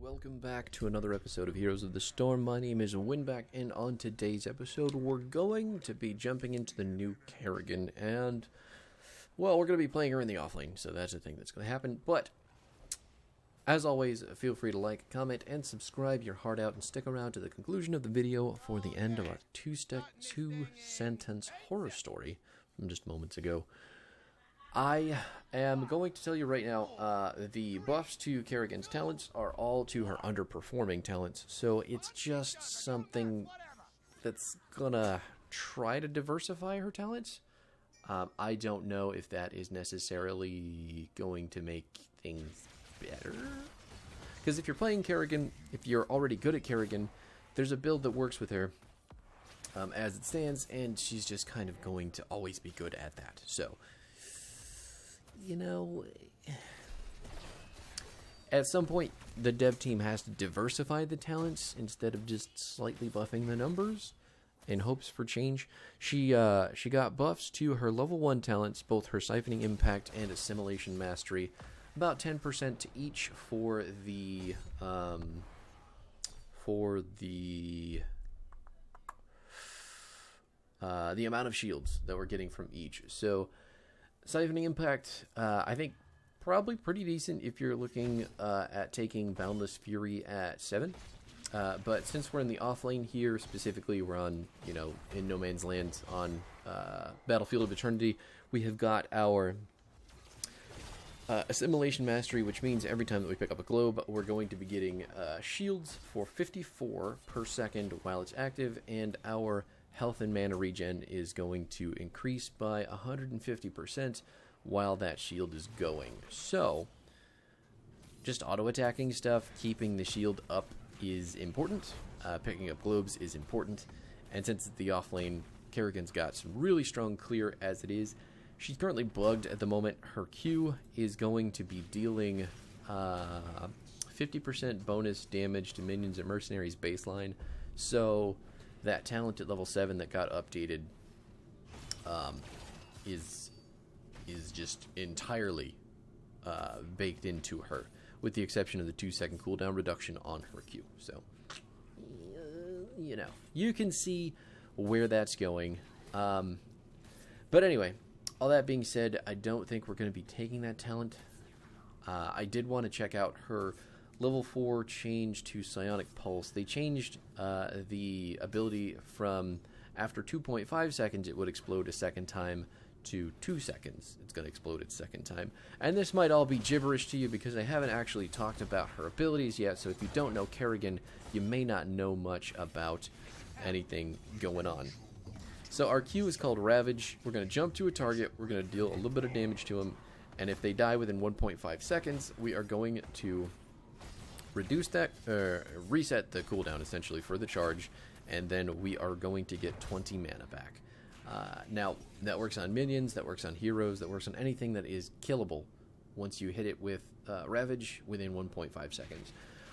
Welcome back to another episode of Heroes of the Storm. My name is Winback, and on today's episode, we're going to be jumping into the new Kerrigan, and, well, we're going to be playing her in the offlane, so that's the thing that's going to happen, but, as always, feel free to like, comment, and subscribe your heart out, and stick around to the conclusion of the video for the end of our two-sentence horror story from just moments ago. I am going to tell you right now, the buffs to Kerrigan's talents are all to her underperforming talents, so it's just something that's gonna try to diversify her talents. I don't know if that is necessarily going to make things better. Because if you're playing Kerrigan, if you're already good at Kerrigan, there's a build that works with her as it stands, and she's just kind of going to always be good at that. So, you know, at some point, the dev team has to diversify the talents instead of just slightly buffing the numbers in hopes for change. She got buffs to her level 1 talents, both her Siphoning Impact and Assimilation Mastery, about 10% to each for the amount of shields that we're getting from each. So, Siphoning Impact, I think probably pretty decent if you're looking at taking Boundless Fury at 7. But since we're in the offlane here, specifically we're on, in No Man's Land on Battlefield of Eternity, we have got our Assimilation Mastery, which means every time that we pick up a globe, we're going to be getting shields for 54 per second while it's active, and our health and mana regen is going to increase by 150% while that shield is going. So, just auto-attacking stuff, keeping the shield up is important. Picking up globes is important. And since it's the offlane, Kerrigan's got some really strong clear as it is. She's currently bugged at the moment. Her Q is going to be dealing 50% bonus damage to minions and mercenaries baseline. So that talent at level 7 that got updated is just entirely baked into her, with the exception of the 2-second cooldown reduction on her Q. So, you can see where that's going. But anyway, all that being said, I don't think we're going to be taking that talent. I did want to check out her level 4 change to Psionic Pulse. They changed the ability from after 2.5 seconds it would explode a second time to 2 seconds. It's going to explode its second time. And this might all be gibberish to you because I haven't actually talked about her abilities yet, so if you don't know Kerrigan, you may not know much about anything going on. So our Q is called Ravage. We're going to jump to a target, we're going to deal a little bit of damage to them, and if they die within 1.5 seconds, we are going to reduce that, reset the cooldown essentially for the charge, and then we are going to get 20 mana back. Now, that works on minions, that works on heroes, that works on anything that is killable once you hit it with Ravage within 1.5 seconds.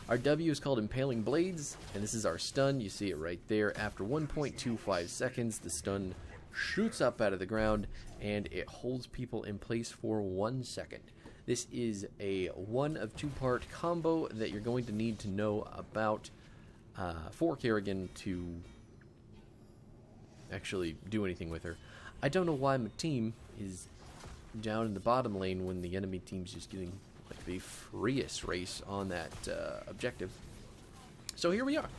Our W is called Impaling Blades, and this is our stun. You see it right there. After 1.25 seconds, the stun shoots up out of the ground, and it holds people in place for 1 second. This is a 1 of 2-part combo that you're going to need to know about for Kerrigan to actually do anything with her. I don't know why my team is down in the bottom lane when the enemy team's just getting like the freest race on that objective. So here we are.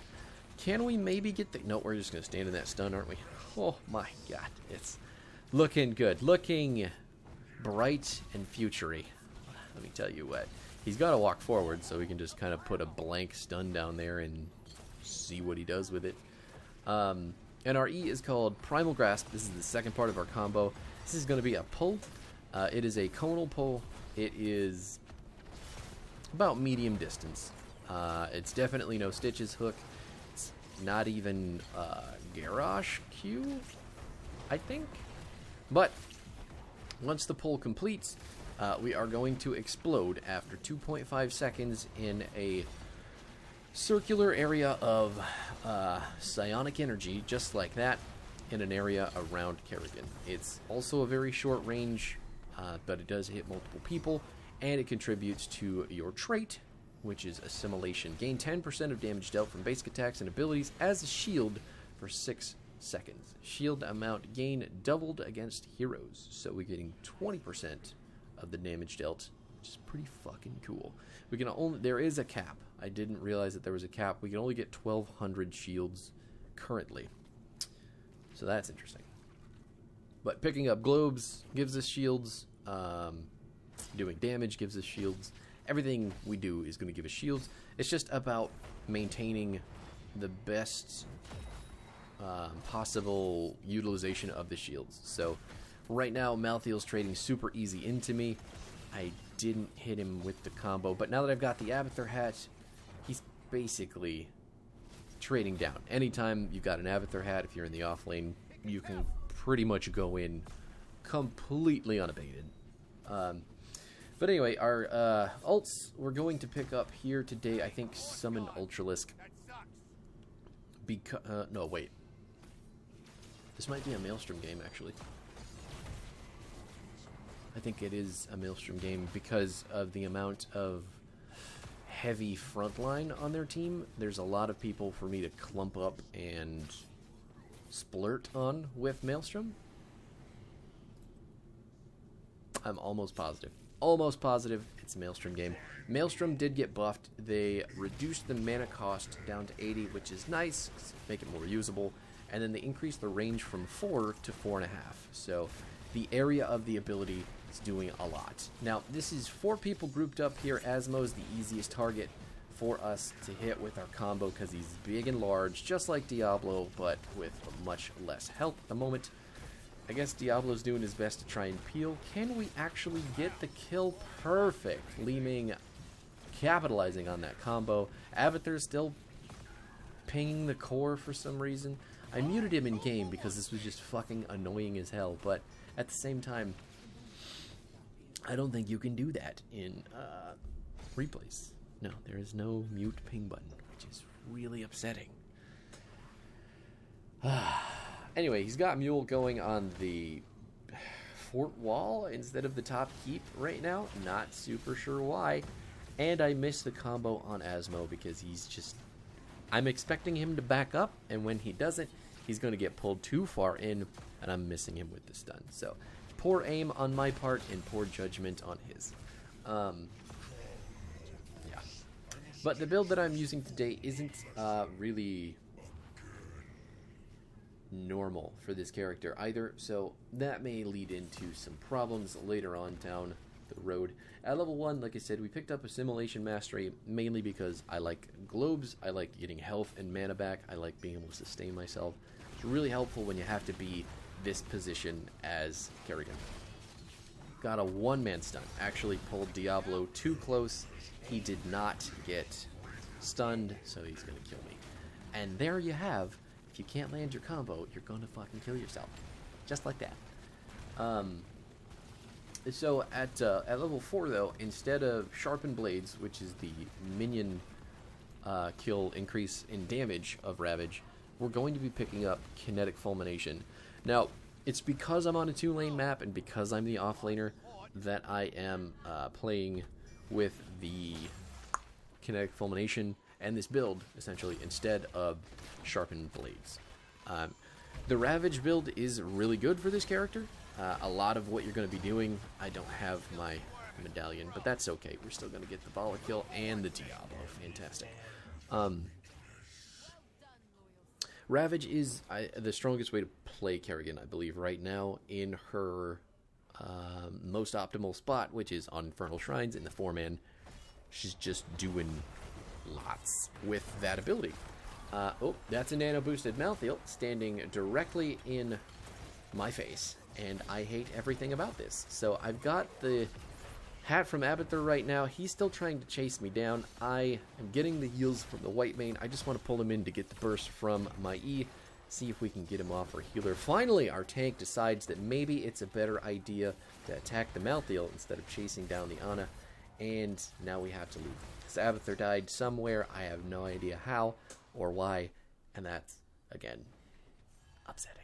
Can we maybe get the... No, we're just going to stand in that stun, aren't we? Oh my god. It's looking good. Looking bright and futury. Let me tell you what. He's got to walk forward, so we can just kind of put a blank stun down there and see what he does with it. And our E is called Primal Grasp. This is the second part of our combo. This is going to be a pull. It is a conal pull. It is about medium distance. It's definitely no Stitches hook. It's not even Garrosh Q, I think. But once the pull completes, we are going to explode after 2.5 seconds in a circular area of psionic energy, just like that, in an area around Kerrigan. It's also a very short range, but it does hit multiple people, and it contributes to your trait, which is Assimilation. Gain 10% of damage dealt from basic attacks and abilities as a shield for 6 seconds. Shield amount gain doubled against heroes, so we're getting 20% of the damage dealt, which is pretty fucking cool. We can only, there is a cap. I didn't realize that there was a cap. We can only get 1,200 shields currently, so that's interesting. But picking up globes gives us shields. Doing damage gives us shields. Everything we do is going to give us shields. It's just about maintaining the best possible utilization of the shields. So right now, Malthael's trading super easy into me. I didn't hit him with the combo, but now that I've got the Abathur hat, he's basically trading down. Anytime you've got an Abathur hat, if you're in the off lane, you can pretty much go in completely unabated. But anyway, our ults we're going to pick up here today. I think Summon Ultralisk. No, wait. This might be a Maelstrom game, actually. I think it is a Maelstrom game because of the amount of heavy frontline on their team. There's a lot of people for me to clump up and splurt on with Maelstrom. I'm almost positive. Almost positive it's a Maelstrom game. Maelstrom did get buffed. They reduced the mana cost down to 80, which is nice, make it more usable. And then they increased the range from 4 to 4.5. So the area of the ability is doing a lot. Now, this is 4 people grouped up here. Asmo is the easiest target for us to hit with our combo because he's big and large, just like Diablo, but with much less health at the moment. I guess Diablo's doing his best to try and peel. Can we actually get the kill? Perfect. Li Ming capitalizing on that combo. Abathur's still pinging the core for some reason. I muted him in game because this was just fucking annoying as hell, but at the same time, I don't think you can do that in replays. No, there is no mute ping button, which is really upsetting. Anyway, he's got Mule going on the fort wall instead of the top keep right now. Not super sure why. And I missed the combo on Asmo because he's just... I'm expecting him to back up, and when he doesn't, he's going to get pulled too far in, and I'm missing him with the stun. So, poor aim on my part and poor judgment on his. Yeah. But the build that I'm using today isn't really normal for this character either, so that may lead into some problems later on down the road. At level 1, like I said, we picked up Assimilation Mastery mainly because I like globes, I like getting health and mana back, I like being able to sustain myself. It's really helpful when you have to be this position as Kerrigan. Got a one-man stun, actually pulled Diablo too close. He did not get stunned, so he's going to kill me. And there you have, if you can't land your combo, you're going to fucking kill yourself. Just like that. So at level 4, though, instead of Sharpened Blades, which is the minion kill increase in damage of Ravage, we're going to be picking up Kinetic Fulmination. Now, it's because I'm on a 2-lane map and because I'm the offlaner that I am playing with the Kinetic Fulmination and this build, essentially, instead of Sharpened Blades. The Ravage build is really good for this character. A lot of what you're going to be doing, I don't have my medallion, but that's okay. We're still going to get the Vala kill and the Diablo. Fantastic. Ravage is the strongest way to play Kerrigan, I believe, right now in her most optimal spot, which is on Infernal Shrines in the 4-man. She's just doing lots with that ability. Oh, that's a nano-boosted Malthael standing directly in my face, and I hate everything about this. So I've got the hat from Abathur right now. He's still trying to chase me down. I am getting the heals from the white mane. I just want to pull him in to get the burst from my E, see if we can get him off our healer. Finally, our tank decides that maybe it's a better idea to attack the Malthael instead of chasing down the Ana, and now we have to leave. So Abathur died somewhere. I have no idea how or why, and that's, again, upsetting.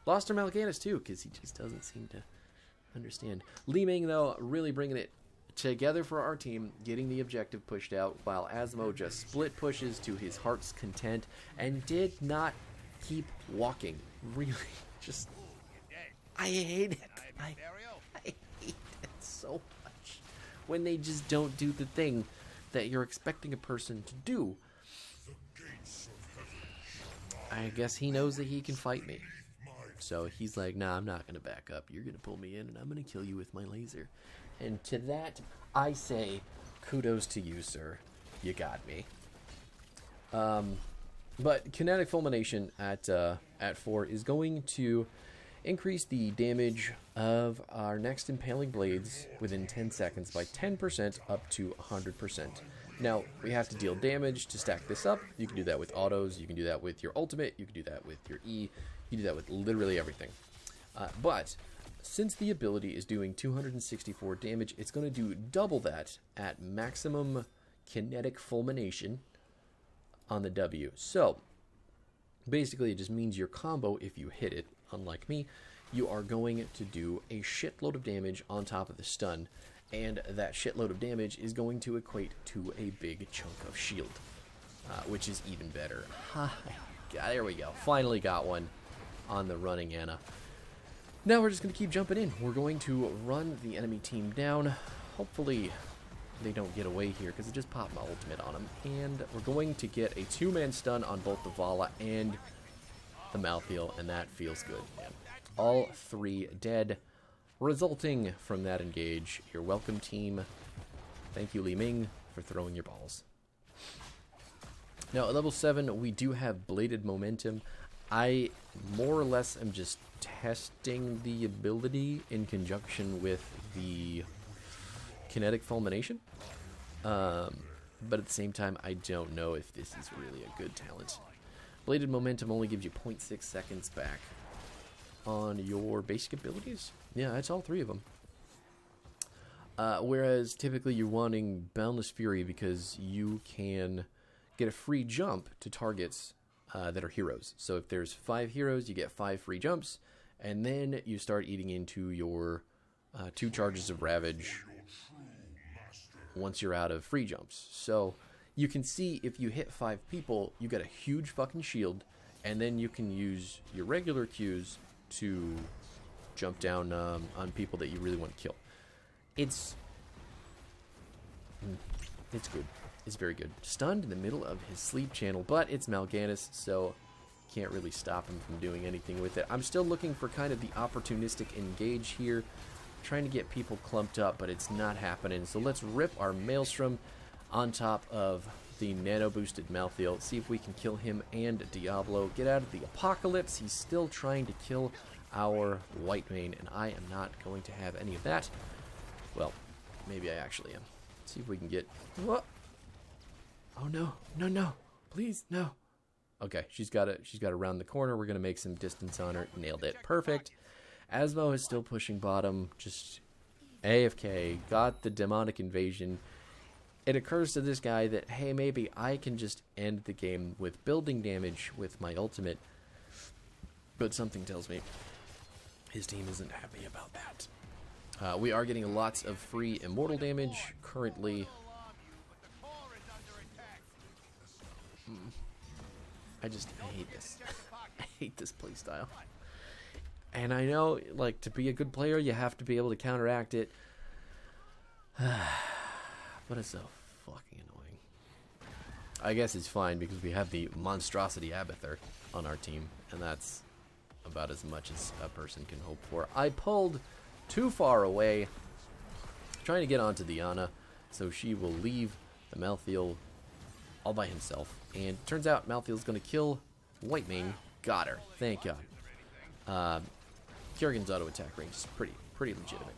Lost our Mal'Ganis too, because he just doesn't seem to understand. Li Ming, though, really bringing it together for our team, getting the objective pushed out, while Asmo just split pushes to his heart's content and did not keep walking. Really, just... I hate it. I hate it so much when they just don't do the thing that you're expecting a person to do. I guess he knows that he can fight me. So he's like, nah, I'm not going to back up. You're going to pull me in, and I'm going to kill you with my laser. And to that, I say, kudos to you, sir. You got me. But Kinetic Fulmination at 4 is going to increase the damage of our next Impaling Blades within 10 seconds by 10% up to 100%. Now, we have to deal damage to stack this up. You can do that with autos, you can do that with your ultimate, you can do that with your E, you can do that with literally everything. But since the ability is doing 264 damage, it's going to do double that at maximum kinetic fulmination on the W. So, basically it just means your combo, if you hit it, unlike me, you are going to do a shitload of damage on top of the stun. And that shitload of damage is going to equate to a big chunk of shield, which is even better. There we go. Finally got one on the running Anna. Now we're just going to keep jumping in. We're going to run the enemy team down. Hopefully they don't get away here, because it just popped my ultimate on them. And we're going to get a 2-man stun on both the Vala and the Malthael, and that feels good, man. All 3 dead. Resulting from that engage, you're welcome, team. Thank you, Li Ming, for throwing your balls. Now, at level 7, we do have Bladed Momentum. I more or less am just testing the ability in conjunction with the Kinetic Fulmination. But at the same time, I don't know if this is really a good talent. Bladed Momentum only gives you 0.6 seconds back on your basic abilities. Yeah, that's all 3 of them. Whereas typically you're wanting Boundless Fury because you can get a free jump to targets that are heroes. So if there's 5 heroes, you get 5 free jumps, and then you start eating into your 2 charges of Ravage once you're out of free jumps. So you can see if you hit 5 people, you get a huge fucking shield, and then you can use your regular Qs to jump down on people that you really want to kill. It's good. It's very good. Stunned in the middle of his sleep channel, but it's Mal'Ganis, so can't really stop him from doing anything with it. I'm still looking for kind of the opportunistic engage here, trying to get people clumped up, but it's not happening. So let's rip our Maelstrom on top of the nano-boosted Malthael, see if we can kill him and Diablo. Get out of the apocalypse. He's still trying to kill our Whitemane, and I am not going to have any of that. Well, maybe I actually am. Let's see if we can get... What? Oh no, no, no. Please, no. Okay, she's got to round the corner. We're going to make some distance on her. Nailed it. Perfect. Asmo is still pushing bottom. Just AFK. Got the demonic invasion. It occurs to this guy that, hey, maybe I can just end the game with building damage with my ultimate. But something tells me his team isn't happy about that. We are getting lots of free immortal damage currently. I hate this. I hate this playstyle. And I know, like, to be a good player, you have to be able to counteract it. But it's so fucking annoying. I guess it's fine because we have the monstrosity Abathur on our team, and that's about as much as a person can hope for. I pulled too far away, trying to get onto the Ana, so she will leave the Malthael all by himself. And turns out Malthael's going to kill Whitemane. Got her. Thank God. Kerrigan's auto attack range is pretty legitimate.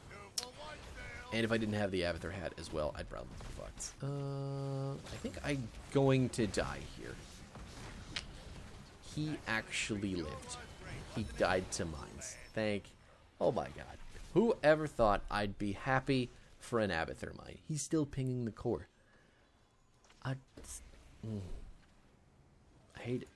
And if I didn't have the Abathur hat as well, I'd probably be fucked. I think I'm going to die here. He actually lived. He died to mines. Oh my God. Whoever thought I'd be happy for an Abathur mine? He's still pinging the core. I hate it.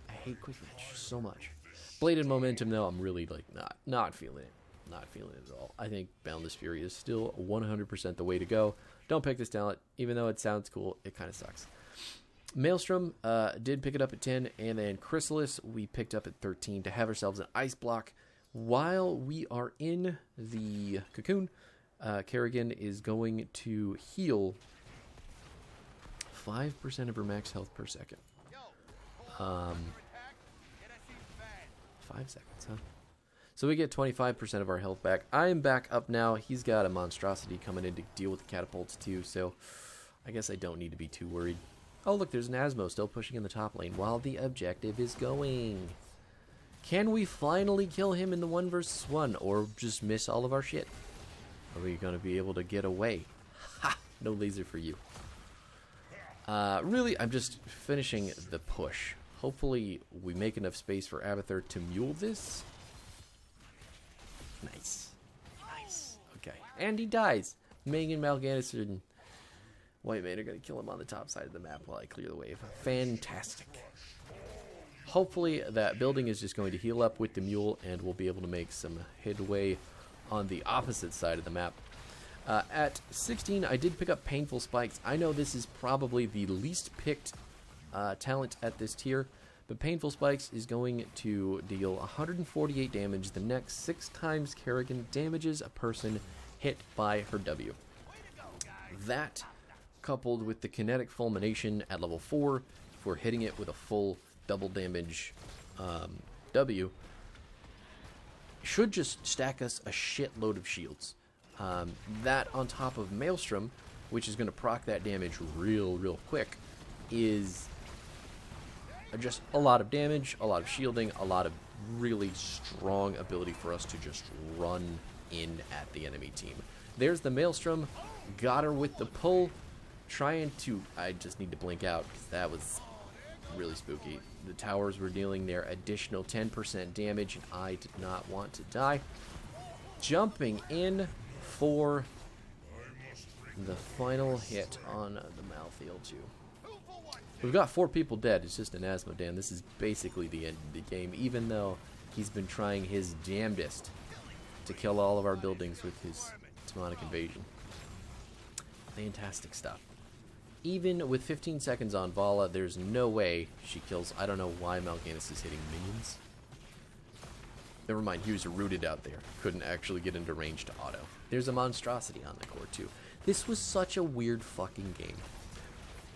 I hate quick match so much. Bladed Momentum though, I'm really like not feeling it. Not feeling it at all. I think Boundless Fury is still 100% the way to go. Don't pick this talent. Even though it sounds cool, it kind of sucks. Maelstrom did pick it up at 10, and then Chrysalis we picked up at 13 to have ourselves an ice block. While we are in the cocoon, Kerrigan is going to heal 5% of her max health per second. 5 seconds, huh? So we get 25% of our health back. I am back up now. He's got a monstrosity coming in to deal with the catapults too, so I guess I don't need to be too worried. Oh, look, there's an Asmo still pushing in the top lane while the objective is going. Can we finally kill him in the 1 versus 1 or just miss all of our shit? Are we going to be able to get away? Ha! No laser for you. Really, I'm just finishing the push. Hopefully, we make enough space for Abathur to mule this. Nice. Nice. Okay. And he dies. Megan, Mal'Ganis, and White Mane are going to kill him on the top side of the map while I clear the wave. Fantastic. Hopefully, that building is just going to heal up with the mule, and we'll be able to make some headway on the opposite side of the map. At 16, I did pick up Painful Spikes. I know this is probably the least picked talent at this tier, but Painful Spikes is going to deal 148 damage the next 6 times Kerrigan damages a person hit by her W. That, coupled with the Kinetic Fulmination at level 4, if we're hitting it with a full double damage W, should just stack us a shitload of shields. That on top of Maelstrom, which is going to proc that damage real quick, is just a lot of damage, a lot of shielding, a lot of really strong ability for us to just run in at the enemy team. There's the Maelstrom, got her with the pull, trying to, I just need to blink out because that was really spooky. The towers were dealing their additional 10% damage, and I did not want to die. Jumping in for the final hit on the Malthael 2. We've got 4 people dead. It's just an Asmodan. This is basically the end of the game, even though he's been trying his damnedest to kill all of our buildings with his demonic invasion. Fantastic stuff. Even with 15 seconds on Vala, there's no way she kills. I don't know why Mal'Ganis is hitting minions. Never mind, he was rooted out there. Couldn't actually get into range to auto. There's a monstrosity on the core too. This was such a weird fucking game.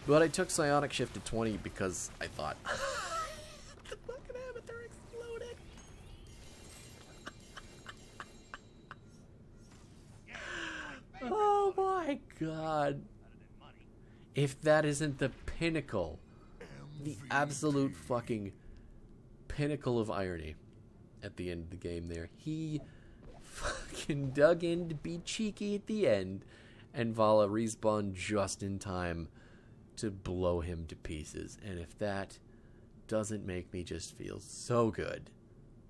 But I took Psionic Shift to 20 because I thought the fucking Abathur exploded. Oh my god. If that isn't the pinnacle, the absolute fucking pinnacle of irony at the end of the game there. He fucking dug in to be cheeky at the end, and Vala respawned just in time to blow him to pieces. And if that doesn't make me just feel so good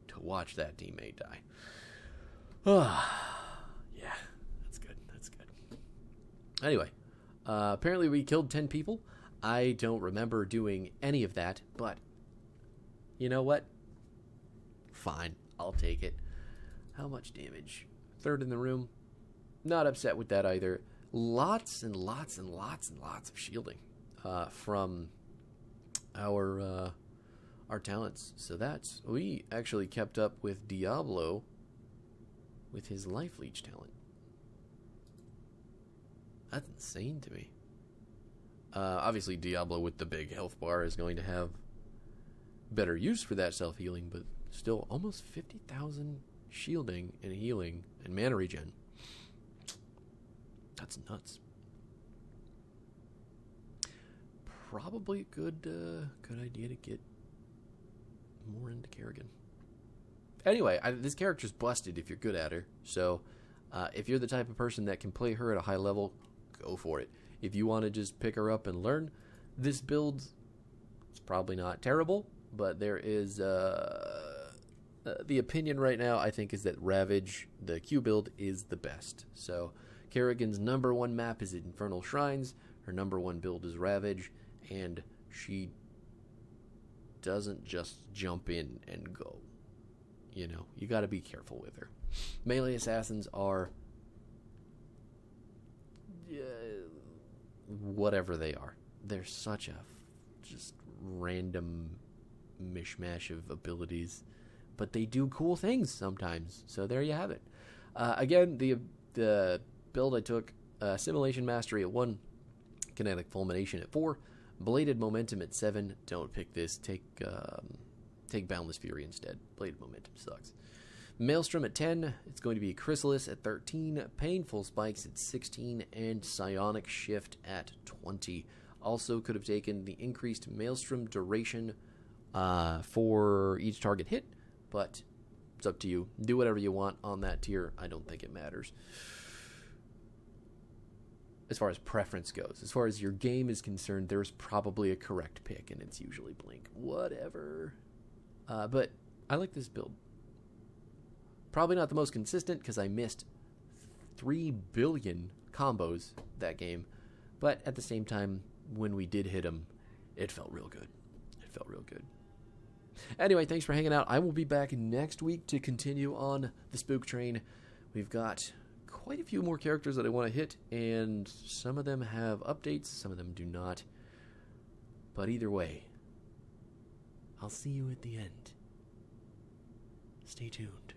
to watch that teammate die. Yeah, that's good. That's good. Anyway, apparently we killed 10 people. I don't remember doing any of that, but you know what? Fine, I'll take it. How much damage? 3rd in the room. Not upset with that either. Lots and lots and lots and lots of shielding from our talents. So that's, we actually kept up with Diablo with his Life Leech talent. That's insane to me. Obviously Diablo with the big health bar is going to have better use for that self-healing, but still almost 50,000 shielding and healing and mana regen. That's nuts. Probably a good idea to get more into Kerrigan. Anyway, this character's busted if you're good at her. So if you're the type of person that can play her at a high level, go for it. If you want to just pick her up and learn, this build, it's probably not terrible, but there is the opinion right now, I think, is that Ravage, the Q build, is the best. So Kerrigan's number 1 map is Infernal Shrines. Her number 1 build is Ravage, and she doesn't just jump in and go. You know, you got to be careful with her. Melee assassins are whatever they are. They're such a just random mishmash of abilities, but they do cool things sometimes. So there you have it. Again, the build I took, Assimilation Mastery at 1, Kinetic Fulmination at 4, Bladed Momentum at 7. Don't pick this. Take Boundless Fury instead. Bladed Momentum sucks. Maelstrom at 10. It's going to be Chrysalis at 13, Painful Spikes at 16, and Psionic Shift at 20. Also could have taken the increased Maelstrom duration for each target hit, but it's up to you. Do whatever you want on that tier. I don't think it matters. As far as preference goes, as far as your game is concerned, there's probably a correct pick, and it's usually Blink. Whatever. But I like this build. Probably not the most consistent because I missed 3 billion combos that game. But at the same time, when we did hit them, it felt real good. It felt real good. Anyway, thanks for hanging out. I will be back next week to continue on the Spook Train. We've got quite a few more characters that I want to hit, and some of them have updates, some of them do not. But either way, I'll see you at the end. Stay tuned.